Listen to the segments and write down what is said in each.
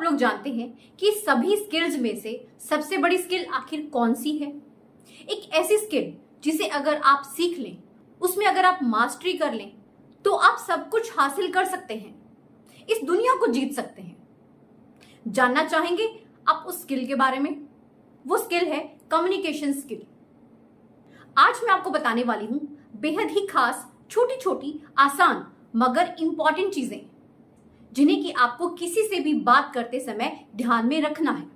आप लोग जानते हैं कि सभी स्किल्स में से सबसे बड़ी स्किल आखिर कौन सी है? एक ऐसी स्किल जिसे अगर आप सीख लें, उसमें अगर आप मास्टरी कर लें, तो आप सब कुछ हासिल कर सकते हैं, इस दुनिया को जीत सकते हैं। जानना चाहेंगे आप उस स्किल के बारे में? वो स्किल है कम्युनिकेशन स्किल। आज मैं आपको बताने वाली हूं बेहद ही खास, छोटी छोटी, आसान मगर इंपॉर्टेंट चीजें, जिन्हें कि आपको किसी से भी बात करते समय ध्यान में रखना है।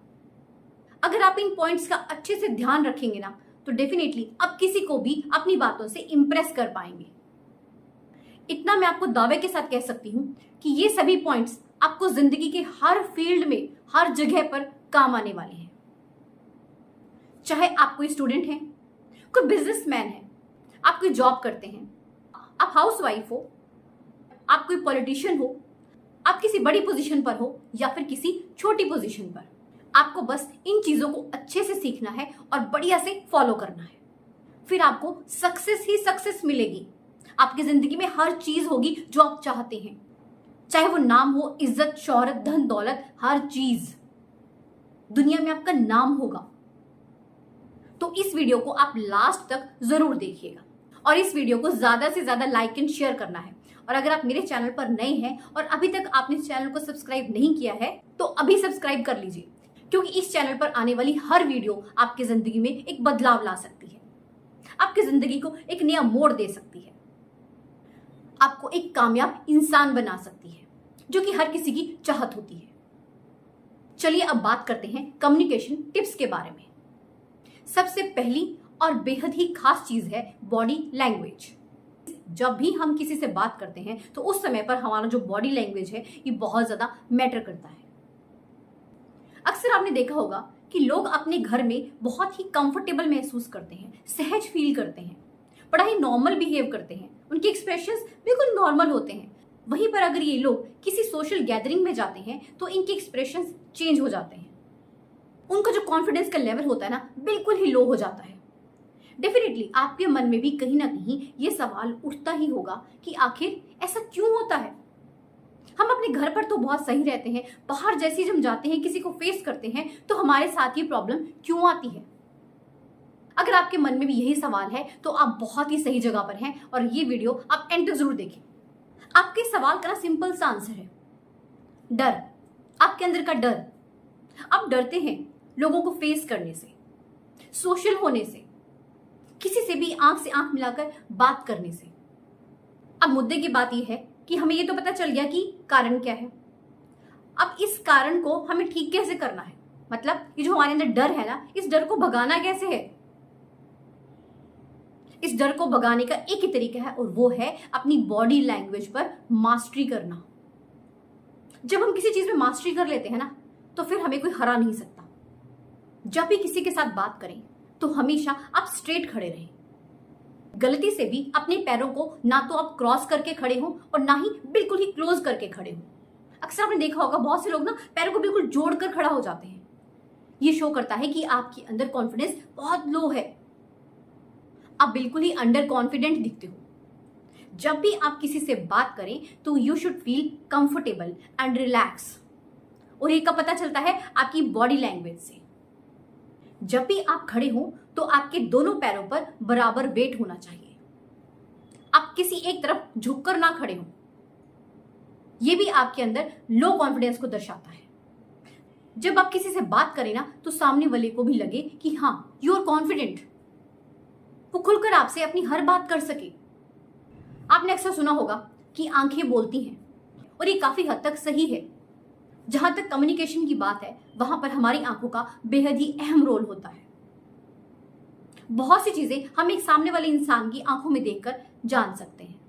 अगर आप इन पॉइंट्स का अच्छे से ध्यान रखेंगे ना, तो डेफिनेटली आप किसी को भी अपनी बातों से इंप्रेस कर पाएंगे। इतना मैं आपको दावे के साथ कह सकती हूं कि ये सभी पॉइंट्स आपको जिंदगी के हर फील्ड में, हर जगह पर काम आने वाले हैं। चाहे आप कोई स्टूडेंट हैं, कोई बिजनेसमैन है, आप कोई जॉब करते हैं, आप हाउसवाइफ हो, आप कोई पॉलिटिशियन हो, आप किसी बड़ी पोजीशन पर हो या फिर किसी छोटी पोजीशन पर, आपको बस इन चीजों को अच्छे से सीखना है और बढ़िया से फॉलो करना है। फिर आपको सक्सेस ही सक्सेस मिलेगी। आपकी जिंदगी में हर चीज होगी जो आप चाहते हैं, चाहे वो नाम हो, इज्जत, शोहरत, धन दौलत, हर चीज दुनिया में आपका नाम होगा। तो इस वीडियो को आप लास्ट तक जरूर देखिएगा और इस वीडियो को ज्यादा से ज्यादा लाइक एंड शेयर करना है। और अगर आप मेरे चैनल पर नए हैं और अभी तक आपने इस चैनल को सब्सक्राइब नहीं किया है, तो अभी सब्सक्राइब कर लीजिए, क्योंकि इस चैनल पर आने वाली हर वीडियो आपकी जिंदगी में एक बदलाव ला सकती है, आपकी जिंदगी को एक नया मोड़ दे सकती है, आपको एक कामयाब इंसान बना सकती है, जो कि हर किसी की चाहत होती है। चलिए अब बात करते हैं कम्युनिकेशन टिप्स के बारे में। सबसे पहली और बेहद ही खास चीज है बॉडी लैंग्वेज। जब भी हम किसी से बात करते हैं तो उस समय पर हमारा जो बॉडी लैंग्वेज है ये बहुत ज्यादा मैटर करता है। अक्सर आपने देखा होगा कि लोग अपने घर में बहुत ही कंफर्टेबल महसूस करते हैं, सहज फील करते हैं, बड़ा ही नॉर्मल बिहेव करते हैं, उनके एक्सप्रेशंस बिल्कुल नॉर्मल होते हैं। वहीं पर अगर ये लोग किसी सोशल गैदरिंग में जाते हैं तो इनके एक्सप्रेशंस चेंज हो जाते हैं, उनका जो कॉन्फिडेंस का लेवल होता है ना, बिल्कुल ही लो हो जाता है। डेफिनेटली आपके मन में भी कहीं ना कहीं ये सवाल उठता ही होगा कि आखिर ऐसा क्यों होता है। हम अपने घर पर तो बहुत सही रहते हैं, बाहर जैसे ही हम जाते हैं, किसी को फेस करते हैं, तो हमारे साथ ये प्रॉब्लम क्यों आती है? अगर आपके मन में भी यही सवाल है तो आप बहुत ही सही जगह पर हैं और ये वीडियो आप एंड तक जरूर देखें। आपके सवाल का सिंपल सा आंसर है डर। आपके अंदर का डर। आप डरते हैं लोगों को फेस करने से, सोशल होने से, किसी से भी आंख से आंख मिलाकर बात करने से। अब मुद्दे की बात यह है कि हमें ये तो पता चल गया कि कारण क्या है। अब इस कारण को हमें ठीक कैसे करना है, मतलब ये जो हमारे अंदर डर है ना, इस डर को भगाना कैसे है? इस डर को भगाने का एक ही तरीका है और वो है अपनी बॉडी लैंग्वेज पर मास्टरी करना। जब हम किसी चीज में मास्टरी कर लेते हैं ना, तो फिर हमें कोई हरा नहीं सकता। जब भी किसी के साथ बात करें तो हमेशा आप स्ट्रेट खड़े रहें। गलती से भी अपने पैरों को ना तो आप क्रॉस करके खड़े हो और ना ही बिल्कुल ही क्लोज करके खड़े हो। अक्सर आपने देखा होगा बहुत से लोग ना पैरों को बिल्कुल जोड़कर खड़ा हो जाते हैं। ये शो करता है कि आपके अंदर कॉन्फिडेंस बहुत लो है, आप बिल्कुल ही अंडर कॉन्फिडेंट दिखते हो। जब भी आप किसी से बात करें तो you should feel comfortable and relax, और ये कब पता चलता है? आपकी बॉडी लैंग्वेज से। जब भी आप खड़े हो तो आपके दोनों पैरों पर बराबर वेट होना चाहिए। आप किसी एक तरफ झुककर ना खड़े हो। यह भी आपके अंदर लो कॉन्फिडेंस को दर्शाता है। जब आप किसी से बात करें ना, तो सामने वाले को भी लगे कि हाँ, यू आर कॉन्फिडेंट, वो खुलकर आपसे अपनी हर बात कर सके। आपने अक्सर सुना होगा कि आंखें बोलती हैं, और ये काफी हद तक सही है। जहां तक कम्युनिकेशन की बात है, वहां पर हमारी आंखों का बेहद ही अहम रोल होता है। बहुत सी चीजें हम एक सामने वाले इंसान की आंखों में देखकर जान सकते हैं।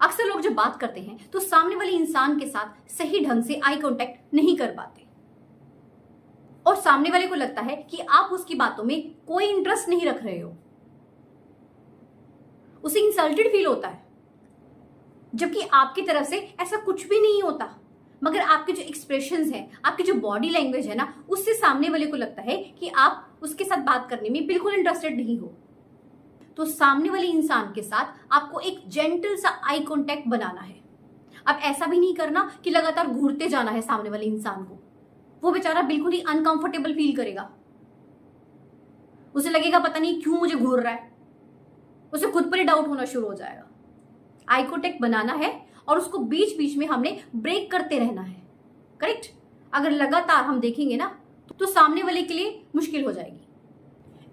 अक्सर लोग जब बात करते हैं तो सामने वाले इंसान के साथ सही ढंग से आई कांटेक्ट नहीं कर पाते, और सामने वाले को लगता है कि आप उसकी बातों में कोई इंटरेस्ट नहीं रख रहे हो। उसे इंसल्टेड फील होता है, जबकि आपकी तरफ से ऐसा कुछ भी नहीं होता। मगर आपके जो एक्सप्रेशंस हैं, आपकी जो बॉडी लैंग्वेज है ना, उससे सामने वाले को लगता है कि आप उसके साथ बात करने में बिल्कुल इंटरेस्टेड नहीं हो। तो सामने वाले इंसान के साथ आपको एक जेंटल सा आई कांटेक्ट बनाना है। अब ऐसा भी नहीं करना कि लगातार घूरते जाना है सामने वाले इंसान को। वो बेचारा बिल्कुल ही अनकंफर्टेबल फील करेगा। उसे लगेगा पता नहीं क्यों मुझे घूर रहा है, उसे खुद पर ही डाउट होना शुरू हो जाएगा। आई कॉन्टैक्ट बनाना है और उसको बीच बीच में हमने ब्रेक करते रहना है। करेक्ट? अगर लगातार हम देखेंगे ना तो सामने वाले के लिए मुश्किल हो जाएगी।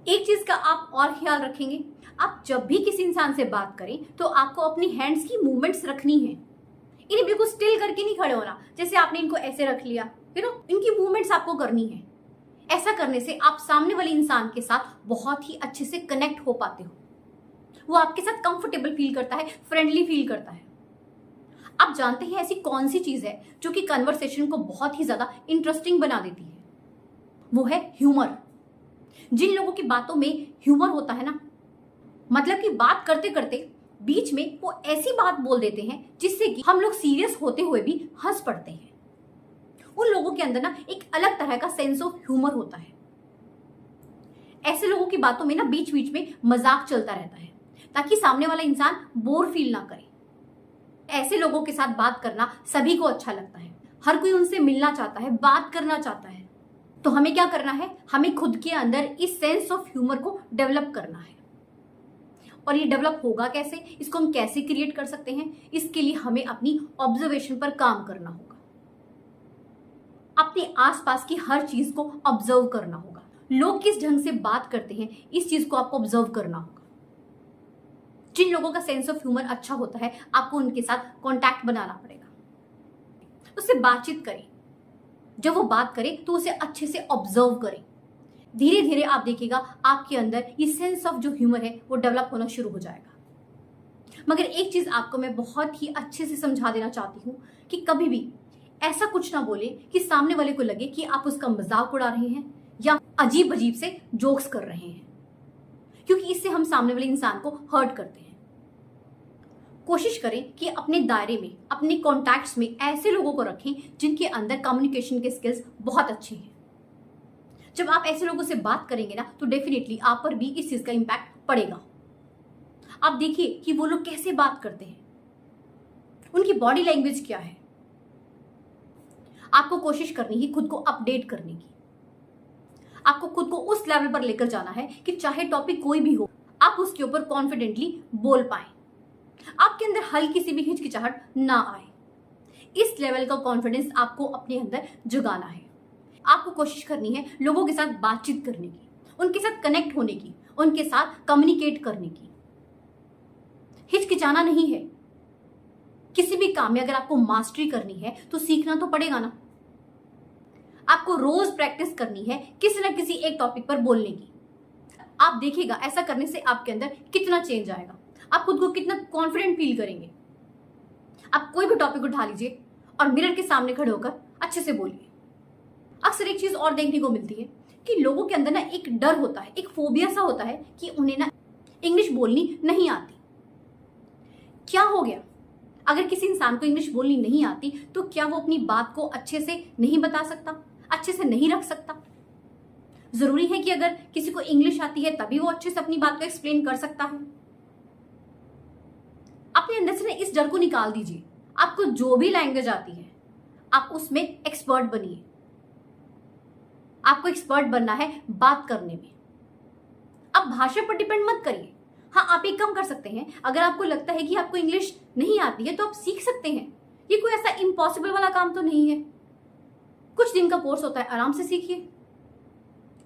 एक चीज का आप और ख्याल रखेंगे, आप जब भी किसी इंसान से बात करें तो आपको अपनी हैंड्स की मूवमेंट्स रखनी है। इन्हें बिल्कुल स्टिल करके नहीं खड़े होना, जैसे आपने इनको ऐसे रख लिया, इनकी मूवमेंट्स आपको करनी है। ऐसा करने से आप सामने वाले इंसान के साथ बहुत ही अच्छे से कनेक्ट हो पाते हो। वो आपके साथ कंफर्टेबल फील करता है, फ्रेंडली फील करता है। आप जानते हैं ऐसी कौन सी चीज है जो कि कन्वर्सेशन को बहुत ही ज्यादा इंटरेस्टिंग बना देती है? वो है ह्यूमर। जिन लोगों की बातों में ह्यूमर होता है ना, मतलब कि बात करते करते बीच में वो ऐसी बात बोल देते हैं जिससे कि हम लोग सीरियस होते हुए भी हंस पड़ते हैं। उन लोगों के अंदर ना एक अलग तरह का सेंस ऑफ ह्यूमर होता है। ऐसे लोगों की बातों में ना बीच बीच में मजाक चलता रहता है ताकि सामने वाला इंसान बोर फील ना करे। ऐसे लोगों के साथ बात करना सभी को अच्छा लगता है, हर कोई उनसे मिलना चाहता है, बात करना चाहता है। तो हमें क्या करना है? हमें खुद के अंदर इस सेंस ऑफ ह्यूमर को डेवलप करना है। और ये डेवलप होगा कैसे, इसको हम कैसे क्रिएट कर सकते हैं? इसके लिए हमें अपनी ऑब्जर्वेशन पर काम करना होगा। अपने आसपास की हर चीज को ऑब्जर्व करना होगा। लोग किस ढंग से बात करते हैं, इस चीज को आपको ऑब्जर्व करना होगा। जिन लोगों का सेंस ऑफ ह्यूमर अच्छा होता है, आपको उनके साथ कांटेक्ट बनाना पड़ेगा, उससे बातचीत करें। जब वो बात करे तो उसे अच्छे से ऑब्जर्व करें। धीरे धीरे आप देखिएगा आपके अंदर ये सेंस ऑफ जो ह्यूमर है वो डेवलप होना शुरू हो जाएगा। मगर एक चीज आपको मैं बहुत ही अच्छे से समझा देना चाहती हूँ कि कभी भी ऐसा कुछ ना बोले कि सामने वाले को लगे कि आप उसका मजाक उड़ा रहे हैं या अजीब अजीब से जोक्स कर रहे हैं, क्योंकि इससे हम सामने वाले इंसान को हर्ट करते हैं। कोशिश करें कि अपने दायरे में, अपने कॉन्टैक्ट्स में ऐसे लोगों को रखें जिनके अंदर कम्युनिकेशन के स्किल्स बहुत अच्छे हैं। जब आप ऐसे लोगों से बात करेंगे ना तो डेफिनेटली आप पर भी इस चीज का इम्पैक्ट पड़ेगा। आप देखिए कि वो लोग कैसे बात करते हैं, उनकी बॉडी लैंग्वेज क्या है। आपको कोशिश करनी है खुद को अपडेट करने की। आपको खुद को उस लेवल पर लेकर जाना है कि चाहे टॉपिक कोई भी हो, आप उसके ऊपर कॉन्फिडेंटली बोल पाए, आपके अंदर हल्की सी भी हिचकिचाहट ना आए। इस लेवल का कॉन्फिडेंस आपको अपने अंदर जगाना है। आपको कोशिश करनी है लोगों के साथ बातचीत करने की, उनके साथ कनेक्ट होने की, उनके साथ कम्युनिकेट करने की। हिचकिचाना नहीं है। किसी भी काम में अगर आपको मास्टरी करनी है तो सीखना तो पड़ेगा ना। आपको रोज प्रैक्टिस करनी है किसी ना किसी एक टॉपिक पर बोलने की। आप देखिएगा ऐसा करने से आपके अंदर कितना चेंज आएगा, आप खुद को कितना कॉन्फिडेंट फील करेंगे। आप कोई भी टॉपिक उठा लीजिए और मिरर के सामने खड़े होकर अच्छे से बोलिए। अक्सर एक चीज और देखने को मिलती है कि लोगों के अंदर ना एक डर होता है, एक फोबिया सा होता है कि उन्हें ना इंग्लिश बोलनी नहीं आती। क्या हो गया? अगर किसी इंसान को इंग्लिश बोलनी नहीं आती तो क्या वो अपनी बात को अच्छे से नहीं बता सकता, अच्छे से नहीं रख सकता? जरूरी है कि अगर किसी को इंग्लिश आती है तभी वो अच्छे से अपनी बात को एक्सप्लेन कर सकता है? अपने अंदर से ना इस डर को निकाल दीजिए। आपको जो भी लैंग्वेज आती है आप उसमें एक्सपर्ट बनिए। आपको एक्सपर्ट बनना है बात करने में। आप भाषा पर डिपेंड मत करिए। हाँ, आप एक काम कर सकते हैं, अगर आपको लगता है कि आपको इंग्लिश नहीं आती है तो आप सीख सकते हैं। ये कोई ऐसा इम्पॉसिबल वाला काम तो नहीं है। कुछ दिन का कोर्स होता है, आराम से सीखिए,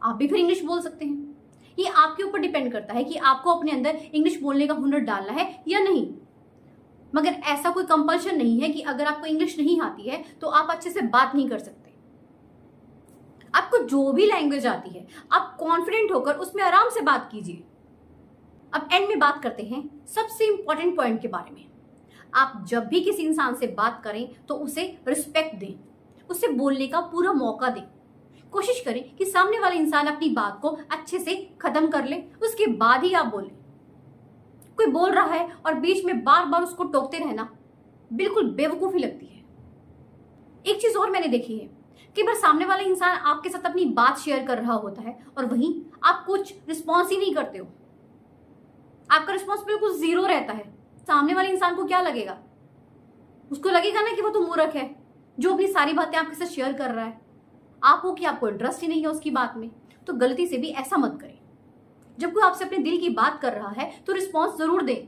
आप भी फिर इंग्लिश बोल सकते हैं। ये आपके ऊपर डिपेंड करता है कि आपको अपने अंदर इंग्लिश बोलने का हुनर डालना है या नहीं। मगर ऐसा कोई कंपल्शन नहीं है कि अगर आपको इंग्लिश नहीं आती है तो आप अच्छे से बात नहीं कर सकते। आपको जो भी लैंग्वेज आती है आप कॉन्फिडेंट होकर उसमें आराम से बात कीजिए। अब एंड में बात करते हैं सबसे इंपॉर्टेंट पॉइंट के बारे में। आप जब भी किसी इंसान से बात करें तो उसे रिस्पेक्ट दें, उसे बोलने का पूरा मौका दें। कोशिश करें कि सामने वाला इंसान अपनी बात को अच्छे से खत्म कर ले, उसके बाद ही आप बोलें। कोई बोल रहा है और बीच में बार बार उसको टोकते रहना बिल्कुल बेवकूफी लगती है। एक चीज और मैंने देखी है, कई बार सामने वाला इंसान आपके साथ अपनी बात शेयर कर रहा होता है और वहीं आप कुछ रिस्पॉन्स ही नहीं करते हो। आपका रिस्पॉन्स बिल्कुल जीरो रहता है। सामने वाले इंसान को क्या लगेगा? उसको लगेगा ना कि वो तो मूर्ख है जो अपनी सारी बातें आपके साथ शेयर कर रहा है। आप हो कि आपको इंटरेस्ट ही नहीं है उसकी बात में, तो गलती से भी ऐसा मत करें। जब कोई आपसे अपने दिल की बात कर रहा है तो रिस्पॉन्स जरूर दें।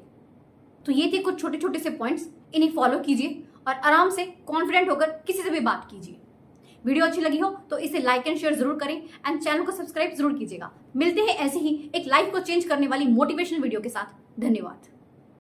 तो ये थे कुछ छोटे छोटे से पॉइंट्स, इन्हें फॉलो कीजिए और आराम से कॉन्फिडेंट होकर किसी से भी बात कीजिए। वीडियो अच्छी लगी हो तो इसे लाइक एंड शेयर जरूर करें एंड चैनल को सब्सक्राइब जरूर कीजिएगा। मिलते हैं ऐसे ही एक लाइफ को चेंज करने वाली मोटिवेशनल वीडियो के साथ। धन्यवाद।